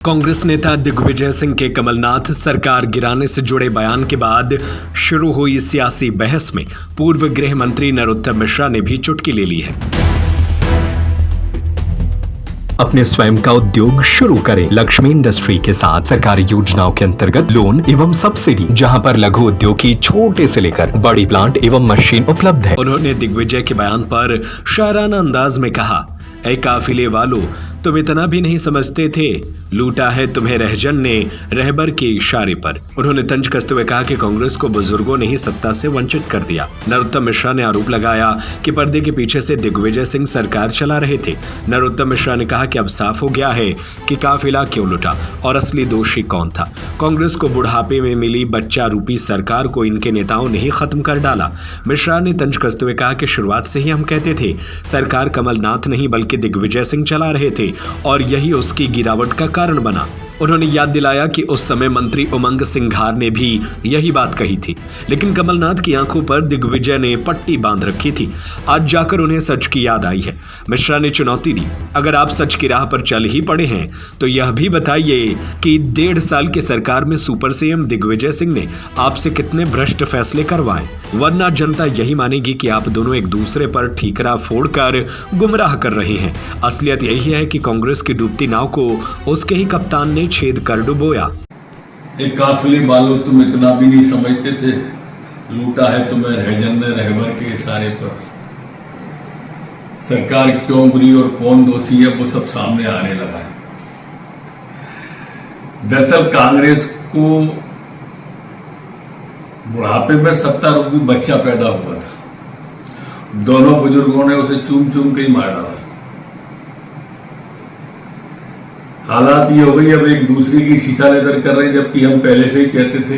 कांग्रेस नेता दिग्विजय सिंह के कमलनाथ सरकार गिराने से जुड़े बयान के बाद शुरू हुई सियासी बहस में पूर्व गृह मंत्री नरोत्तम मिश्रा ने भी चुटकी ले ली है। अपने स्वयं का उद्योग शुरू करें। लक्ष्मी इंडस्ट्री के साथ सरकारी योजनाओं के अंतर्गत लोन एवं सब्सिडी, जहां पर लघु उद्योग की छोटे से लेकर बड़ी प्लांट एवं मशीन उपलब्ध है। उन्होंने दिग्विजय के बयान पर शायराना अंदाज में कहा, ऐ काफिले वालों, तुम इतना भी नहीं समझते थे, लूटा है तुम्हें रहजन ने रहबर के इशारे पर। उन्होंने तंज कसते हुए कहा कि कांग्रेस को बुजुर्गों ने ही सत्ता से वंचित कर दिया। नरोत्तम मिश्रा ने आरोप लगाया कि पर्दे के पीछे से दिग्विजय सिंह सरकार चला रहे थे। नरोत्तम मिश्रा ने कहा कि अब साफ हो गया है कि काफिला क्यों लुटा और असली दोषी कौन था। कांग्रेस को बुढ़ापे में मिली बच्चा रूपी सरकार को इनके नेताओं ने ही खत्म कर डाला। मिश्रा ने तंज कसते हुए कहा कि शुरुआत से ही हम कहते थे सरकार कमलनाथ नहीं बल्कि दिग्विजय सिंह चला रहे थे और यही उसकी गिरावट का कारण बना। उन्होंने याद दिलाया कि उस समय मंत्री उमंग सिंघार ने भी यही बात कही थी, लेकिन कमलनाथ की आंखों पर दिग्विजय ने पट्टी बांध रखी थी। आज जाकर उन्हें सच की याद आई है। मिश्रा ने चुनौती दी, अगर आप सच की राह पर चल ही पड़े हैं तो यह भी बताइए कि 1.5 साल की सरकार में सुपर सीएम दिग्विजय सिंह ने आपसे कितने भ्रष्ट फैसले करवाए, वरना जनता यही मानेगी कि आप दोनों एक दूसरे पर ठीकरा फोड़कर गुमराह कर रहे हैं। असलियत यही है कि कांग्रेस की डूबती नाव को उसके ही कप्तान ने छेद कर डुबोया। एक काफिले वालों, तुम इतना भी नहीं समझते थे, लूटा है तुम्हें रहजन ने रहबर के इशारे पर। सरकार क्यों बुरी और कौन दोषी है वो सब सामने आने लगा है। दरअसल कांग्रेस को बुढ़ापे में 70 रूपी बच्चा पैदा हुआ था। दोनों बुजुर्गों ने उसे चूम चूम के ही मार डाला। हालात ये हो गई, अब एक दूसरे की शीशा लेदर कर रहे हैं, जबकि हम पहले से ही कहते थे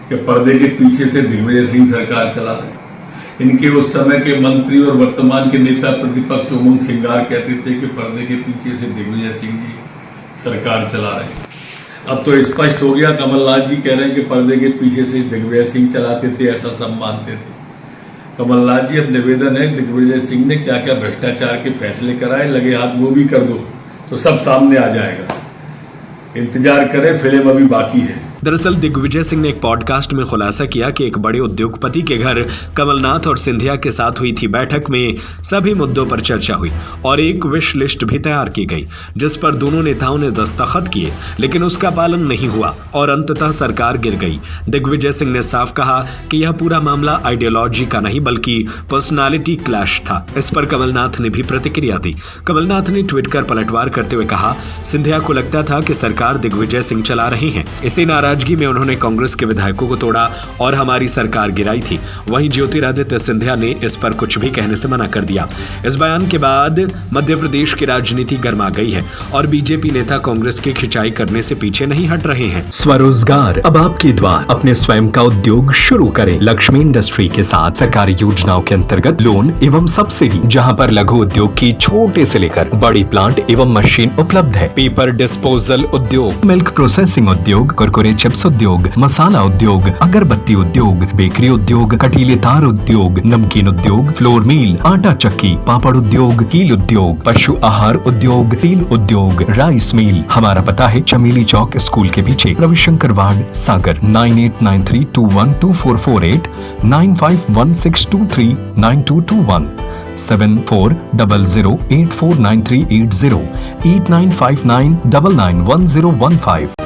कि पर्दे के पीछे से दिग्विजय सिंह सरकार चला रहे। इनके उस समय के मंत्री और वर्तमान के नेता प्रतिपक्ष उमंग सिंघार कहते थे कि पर्दे के पीछे से दिग्विजय सिंह जी सरकार चला रहे। अब तो स्पष्ट हो गया, कमलनाथ जी कह रहे हैं कि पर्दे के पीछे से दिग्विजय सिंह चलाते थे, ऐसा सब मानते थे। कमलनाथ जी, अब निवेदन है, दिग्विजय सिंह ने क्या क्या भ्रष्टाचार के फैसले कराए, लगे हाथ वो भी कर दो तो सब सामने आ जाएगा। इंतजार करें, फिल्म अभी बाकी है। दरअसल दिग्विजय सिंह ने एक पॉडकास्ट में खुलासा किया कि एक बड़े उद्योगपति के घर कमलनाथ और सिंधिया के साथ हुई थी बैठक में सभी मुद्दों पर चर्चा हुई और एक विश लिस्ट भी तैयार की गई, जिस पर दोनों नेताओं ने दस्तखत किए, लेकिन उसका पालन नहीं हुआ और अंततः सरकार गिर गई। दिग्विजय सिंह ने साफ कहा कि यह पूरा मामला आइडियोलॉजी का नहीं बल्कि पर्सनालिटी क्लैश था। इस पर कमलनाथ ने भी प्रतिक्रिया दी। कमलनाथ ने ट्वीट कर पलटवार करते हुए कहा, सिंधिया को लगता था कि सरकार दिग्विजय सिंह चला रहे हैं, इसी नाराजगी में उन्होंने कांग्रेस के विधायकों को तोड़ा और हमारी सरकार गिराई थी। वहीं ज्योतिरादित्य सिंधिया ने इस पर कुछ भी कहने से मना कर दिया। इस बयान के बाद मध्य प्रदेश की राजनीति गर्मा गई है और बीजेपी नेता कांग्रेस की खिंचाई करने से पीछे नहीं हट रहे हैं। स्वरोजगार अब आपके द्वार। अपने स्वयं का उद्योग शुरू करें। लक्ष्मी इंडस्ट्री के साथ सरकारी योजनाओं के अंतर्गत लोन एवं सब्सिडी, जहां पर लघु उद्योग की छोटे से लेकर बड़ी प्लांट एवं मशीन उपलब्ध है। पेपर डिस्पोजल उद्योग, मिल्क प्रोसेसिंग उद्योग, कुरकुरे चिप्स उद्योग, मसाला उद्योग, अगरबत्ती उद्योग, बेकरी उद्योग, कटीले तार उद्योग, नमकीन उद्योग, फ्लोर मिल, आटा चक्की, पापड़ उद्योग, कील उद्योग, पशु आहार उद्योग, तेल उद्योग, राइस मिल। हमारा पता है चमेली चौक स्कूल के पीछे, रविशंकर वार्ड, सागर। 9893212448, 9516239221, 7400849380, 8959991015।